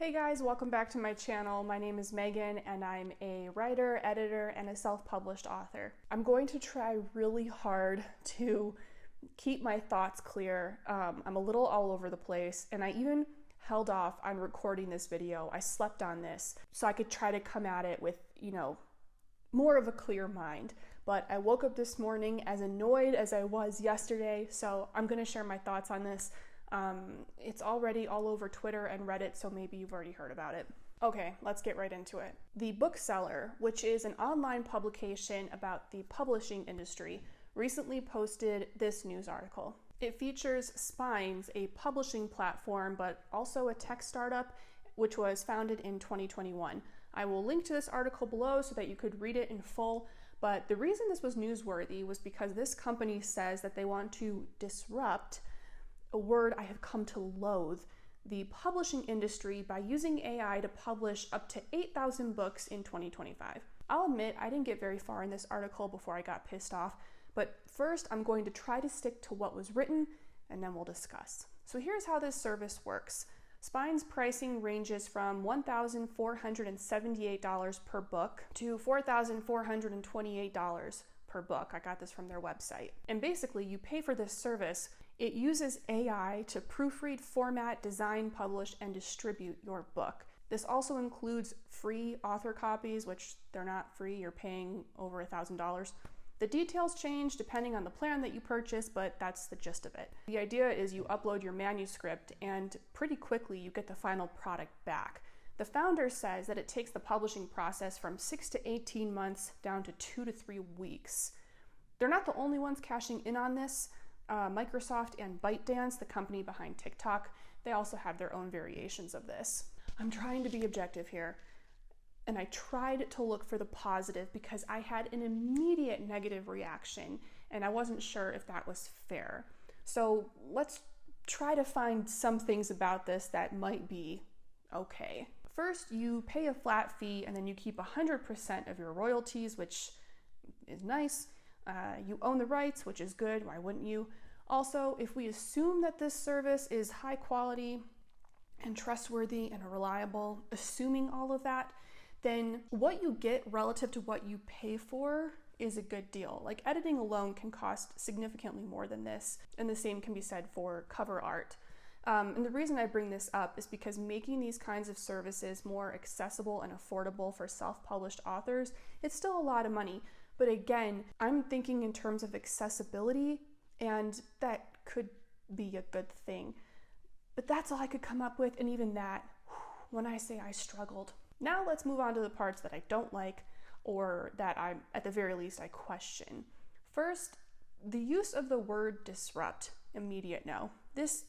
Hey guys, welcome back to my channel. My name is Megan and I'm a writer, editor, and a self-published author. I'm going to try really hard to keep my thoughts clear. I'm a little all over the place and I even held off on recording this video. I slept on this so I could try to come at it with, more of a clear mind. But I woke up this morning as annoyed as I was yesterday, so I'm going to share my thoughts on this. It's already all over Twitter and Reddit, so maybe you've already heard about it. Okay, let's get right into it. The Bookseller, which is an online publication about the publishing industry, recently posted this news article. It features Spines, a publishing platform, but also a tech startup, which was founded in 2021. I will link to this article below so that you could read it in full, but the reason this was newsworthy was because this company says that they want to disrupt, a word I have come to loathe, the publishing industry by using AI to publish up to 8,000 books in 2025. I'll admit I didn't get very far in this article before I got pissed off, but first I'm going to try to stick to what was written and then we'll discuss. So here's how this service works. Spine's pricing ranges from $1,478 per book to $4,428 per book. I got this from their website. And basically, you pay for this service. It uses AI to proofread, format, design, publish, and distribute your book. This also includes free author copies, which they're not free. You're paying over $1,000. The details change depending on the plan that you purchase, but that's the gist of it. The idea is you upload your manuscript and pretty quickly you get the final product back. The founder says that it takes the publishing process from 6 to 18 months down to 2 to 3 weeks. They're not the only ones cashing in on this. Microsoft and ByteDance, the company behind TikTok, they also have their own variations of this. I'm trying to be objective here. And I tried to look for the positive because I had an immediate negative reaction and I wasn't sure if that was fair. So let's try to find some things about this that might be okay. First, you pay a flat fee and then you keep 100% of your royalties, which is nice. You own the rights, which is good. Why wouldn't you? Also, if we assume that this service is high quality and trustworthy and reliable, assuming all of that, then what you get relative to what you pay for is a good deal. Like editing alone can cost significantly more than this, and the same can be said for cover art. And the reason I bring this up is because making these kinds of services more accessible and affordable for self-published authors, it's still a lot of money. But again, I'm thinking in terms of accessibility, and that could be a good thing. But that's all I could come up with, and even that, when I say I struggled. Now let's move on to the parts that I don't like, or that at the very least I question. First, the use of the word disrupt. Immediate no. This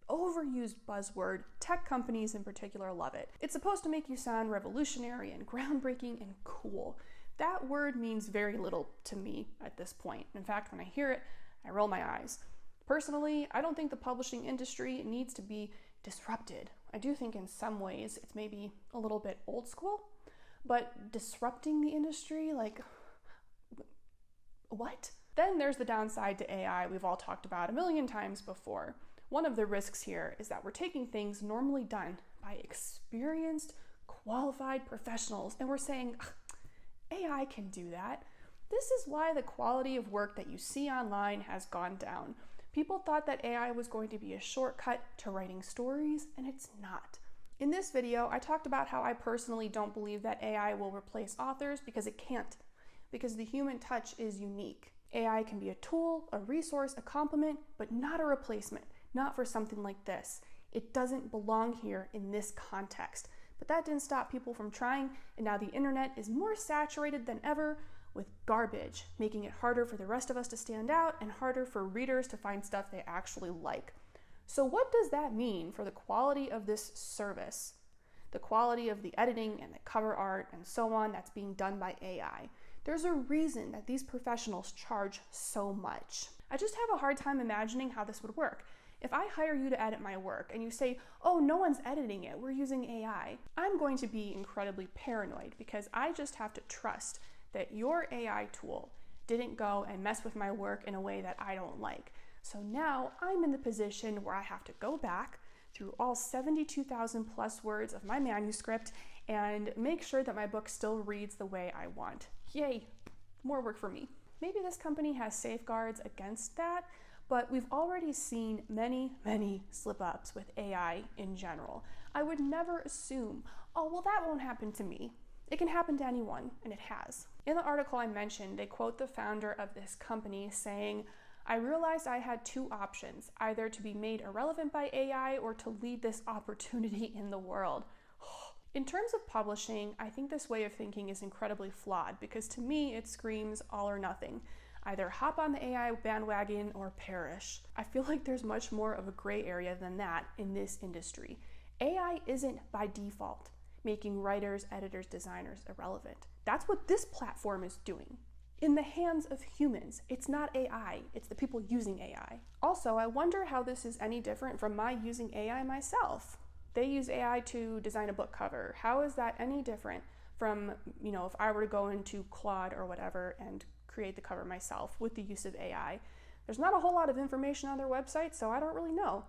overused buzzword, tech companies in particular love it. It's supposed to make you sound revolutionary and groundbreaking and cool. That word means very little to me at this point. In fact, when I hear it, I roll my eyes. Personally, I don't think the publishing industry needs to be disrupted. I do think in some ways it's maybe a little bit old school, but disrupting the industry, like, what? Then there's the downside to AI we've all talked about a million times before. One of the risks here is that we're taking things normally done by experienced, qualified professionals, and we're saying, AI can do that. This is why the quality of work that you see online has gone down. People thought that AI was going to be a shortcut to writing stories, and it's not. In this video, I talked about how I personally don't believe that AI will replace authors because it can't, because the human touch is unique. AI can be a tool, a resource, a complement, but not a replacement, not for something like this. It doesn't belong here in this context. But that didn't stop people from trying, and now the internet is more saturated than ever with garbage, making it harder for the rest of us to stand out and harder for readers to find stuff they actually like. So what does that mean for the quality of this service? The quality of the editing and the cover art and so on that's being done by AI. There's a reason that these professionals charge so much. I just have a hard time imagining how this would work. If I hire you to edit my work and you say, oh, no one's editing it, we're using AI, I'm going to be incredibly paranoid because I just have to trust that your AI tool didn't go and mess with my work in a way that I don't like. So now I'm in the position where I have to go back, through all 72,000 plus words of my manuscript and make sure that my book still reads the way I want. Yay, more work for me. Maybe this company has safeguards against that, but we've already seen many slip-ups with AI in general. I would never assume, oh, well, that won't happen to me. It can happen to anyone, and it has. In the article I mentioned, they quote the founder of this company saying, "I realized I had two options, either to be made irrelevant by AI or to lead this opportunity in the world." In terms of publishing, I think this way of thinking is incredibly flawed because to me it screams all or nothing. Either hop on the AI bandwagon or perish. I feel like there's much more of a gray area than that in this industry. AI isn't by default making writers, editors, designers irrelevant. That's what this platform is doing. In the hands of humans. It's not AI, it's the people using AI. Also, I wonder how this is any different from my using AI myself. They use AI to design a book cover. How is that any different from, if I were to go into Claude or whatever and create the cover myself with the use of AI? There's not a whole lot of information on their website, so I don't really know.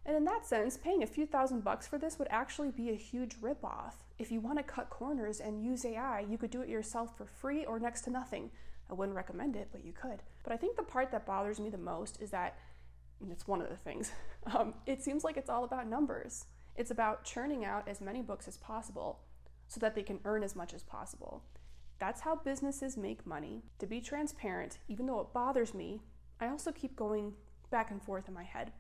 And in that sense, paying a few $1,000s for this would actually be a huge ripoff. If you want to cut corners and use AI, you could do it yourself for free or next to nothing. I wouldn't recommend it, but you could. But I think the part that bothers me the most is that, and it's one of the things, it seems like it's all about numbers. It's about churning out as many books as possible so that they can earn as much as possible. That's how businesses make money. To be transparent, even though it bothers me, I also keep going back and forth in my head.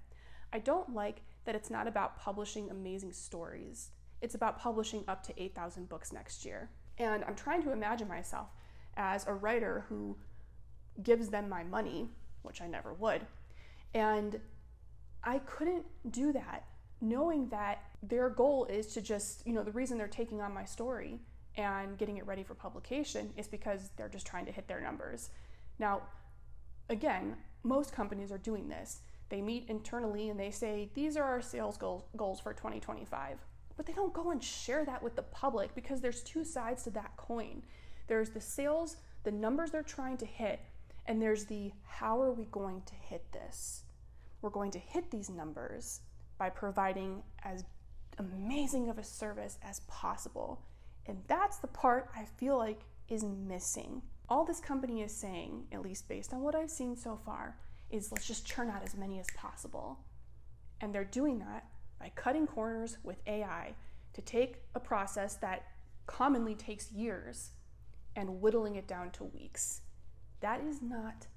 I don't like that it's not about publishing amazing stories. It's about publishing up to 8,000 books next year. And I'm trying to imagine myself as a writer who gives them my money, which I never would. And I couldn't do that knowing that their goal is to just, the reason they're taking on my story and getting it ready for publication is because they're just trying to hit their numbers. Now, again, most companies are doing this. They meet internally and they say, these are our sales goals for 2025. But they don't go and share that with the public because there's two sides to that coin. There's the sales, the numbers they're trying to hit, and there's the how are we going to hit this? We're going to hit these numbers by providing as amazing of a service as possible. And that's the part I feel like is missing. All this company is saying, at least based on what I've seen so far, is let's just churn out as many as possible. And they're doing that by cutting corners with AI to take a process that commonly takes years and whittling it down to weeks. That is not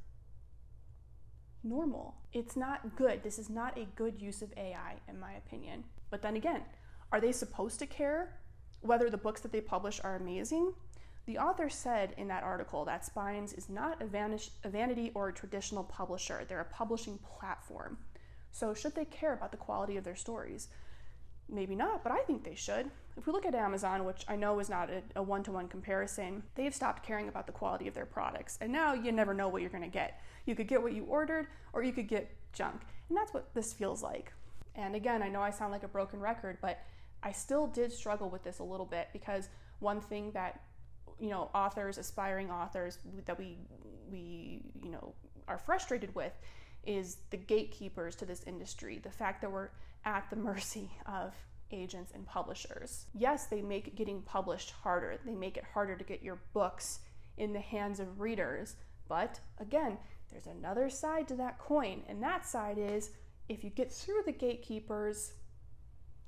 normal. It's not good. This is not a good use of AI, in my opinion. But then again, are they supposed to care whether the books that they publish are amazing? The author said in that article that Spines is not a vanity or a traditional publisher. They're a publishing platform. So should they care about the quality of their stories? Maybe not, but I think they should. If we look at Amazon, which I know is not a one-to-one comparison, they've stopped caring about the quality of their products. And now you never know what you're going to get. You could get what you ordered, or you could get junk. And that's what this feels like. And again, I know I sound like a broken record, but I still did struggle with this a little bit because one thing that, authors, aspiring authors, that we are frustrated with is the gatekeepers to this industry, the fact that we're at the mercy of agents and publishers. Yes, they make getting published harder. They make it harder to get your books in the hands of readers. But again, there's another side to that coin, and that side is if you get through the gatekeepers,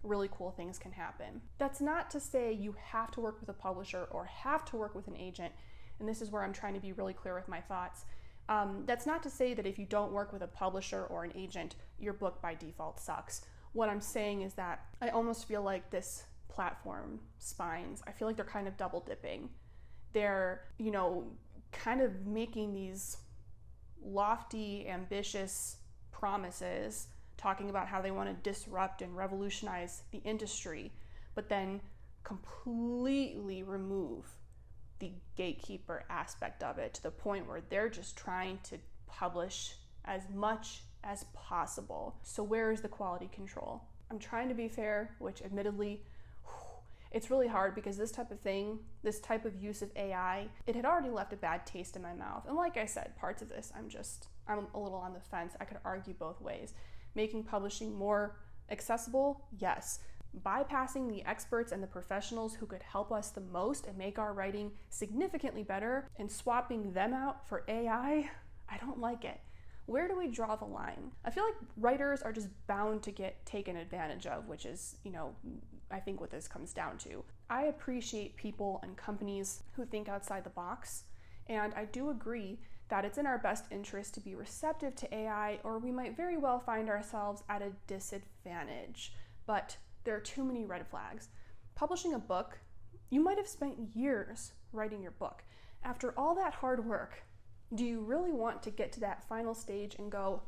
really cool things can happen. That's not to say you have to work with a publisher or have to work with an agent, and this is where I'm trying to be really clear with my thoughts. That's not to say that if you don't work with a publisher or an agent, your book by default sucks. What I'm saying is that I almost feel like this platform, Spines, I feel like they're kind of double dipping. They're, kind of making these lofty, ambitious promises, talking about how they want to disrupt and revolutionize the industry, but then completely remove the gatekeeper aspect of it to the point where they're just trying to publish as much as possible. So where is the quality control? I'm trying to be fair, which admittedly, it's really hard because this type of thing, this type of use of AI, it had already left a bad taste in my mouth. And like I said, parts of this, I'm a little on the fence. I could argue both ways. Making publishing more Accessible? Yes. Bypassing the experts and the professionals who could help us the most and make our writing significantly better and swapping them out for AI? I don't like it. Where do we draw the line? I feel like writers are just bound to get taken advantage of, which is, I think what this comes down to. I appreciate people and companies who think outside the box, and I do agree that it's in our best interest to be receptive to AI, or we might very well find ourselves at a disadvantage. But there are too many red flags. Publishing a book, you might have spent years writing your book. After all that hard work, do you really want to get to that final stage and go,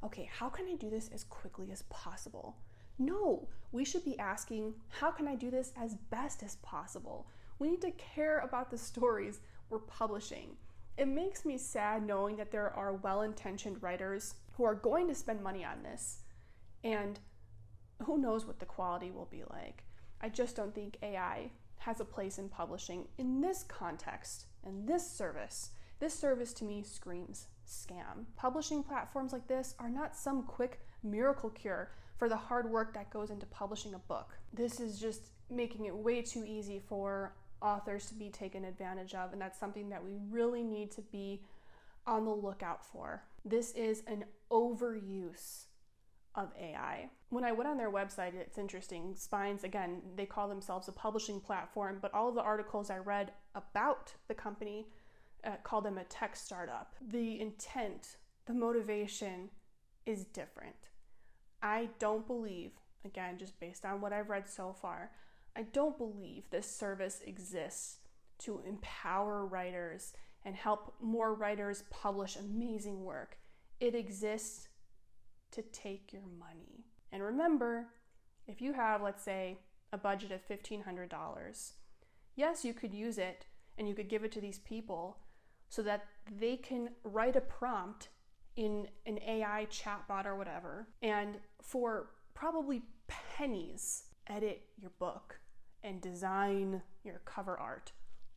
okay, how can I do this as quickly as possible? No, we should be asking, how can I do this as best as possible? We need to care about the stories we're publishing. It makes me sad knowing that there are well-intentioned writers who are going to spend money on this, and who knows what the quality will be like. I just don't think AI has a place in publishing in this context and this service. This service to me screams scam. Publishing platforms like this are not some quick miracle cure for the hard work that goes into publishing a book. This is just making it way too easy for authors to be taken advantage of, and that's something that we really need to be on the lookout for. This is an overuse of AI. When I went on their website, it's interesting. Spines, again, they call themselves a publishing platform, but all of the articles I read about the company call them a tech startup. The intent, the motivation is different. I don't believe, again, just based on what I've read so far, I don't believe this service exists to empower writers and help more writers publish amazing work. It exists to take your money. And remember, if you have, let's say, a budget of $1,500, yes, you could use it and you could give it to these people so that they can write a prompt in an AI chatbot or whatever, and for probably pennies, edit your book and design your cover art.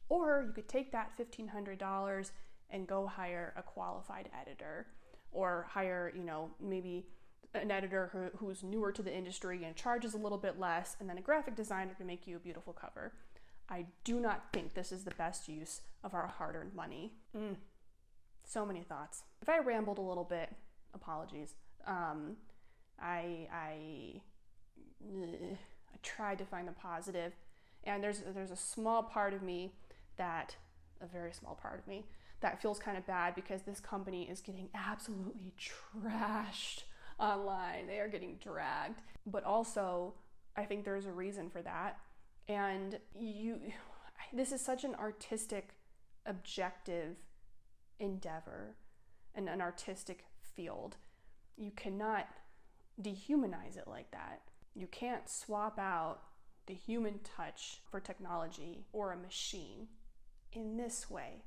Or you could take that $1,500 and go hire a qualified editor, or hire, maybe an editor who's newer to the industry and charges a little bit less, and then a graphic designer to make you a beautiful cover. I do not think this is the best use of our hard-earned money. So many thoughts. If I rambled a little bit, apologies. I tried to find the positive, and there's a small part of me a very small part of me, that feels kind of bad because this company is getting absolutely trashed online. They are getting dragged. But also, I think there's a reason for that. And this is such an artistic, objective endeavor and an artistic field. You cannot dehumanize it like that. You can't swap out the human touch for technology or a machine in this way,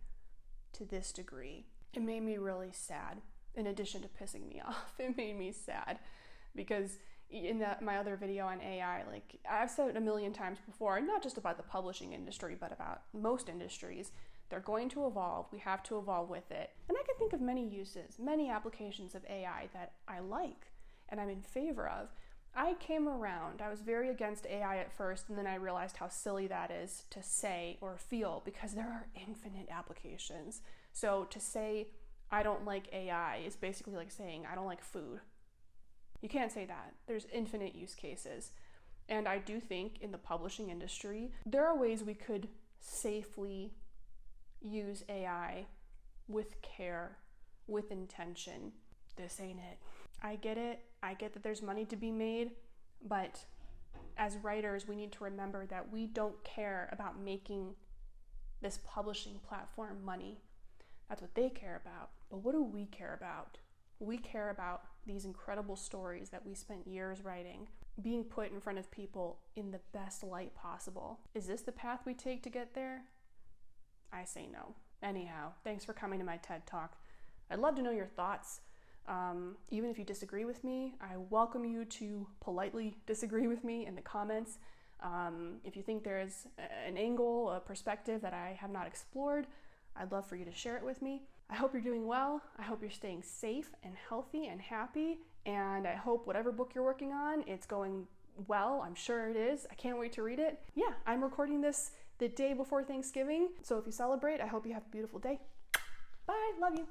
to this degree. It made me really sad. In addition to pissing me off, it made me sad because in my other video on AI, like I've said it a million times before, not just about the publishing industry, but about most industries, they're going to evolve. We have to evolve with it. And I can think of many uses, many applications of AI that I like and I'm in favor of. I came around. I was very against AI at first, and then I realized how silly that is to say or feel because there are infinite applications. So to say I don't like AI is basically like saying I don't like food. You can't say that. There's infinite use cases. And I do think in the publishing industry, there are ways we could safely use AI with care, with intention. This ain't it. I get it. I get that there's money to be made, but as writers, we need to remember that we don't care about making this publishing platform money. That's what they care about. But what do we care about? We care about these incredible stories that we spent years writing, being put in front of people in the best light possible. Is this the path we take to get there? I say no. Anyhow, thanks for coming to my TED Talk. I'd love to know your thoughts. Even if you disagree with me, I welcome you to politely disagree with me in the comments. If you think there's an angle, a perspective that I have not explored, I'd love for you to share it with me. I hope you're doing well. I hope you're staying safe and healthy and happy. and I hope whatever book you're working on, it's going well. I'm sure it is. I can't wait to read it. Yeah, I'm recording this the day before Thanksgiving, so if you celebrate, I hope you have a beautiful day. Bye, love you.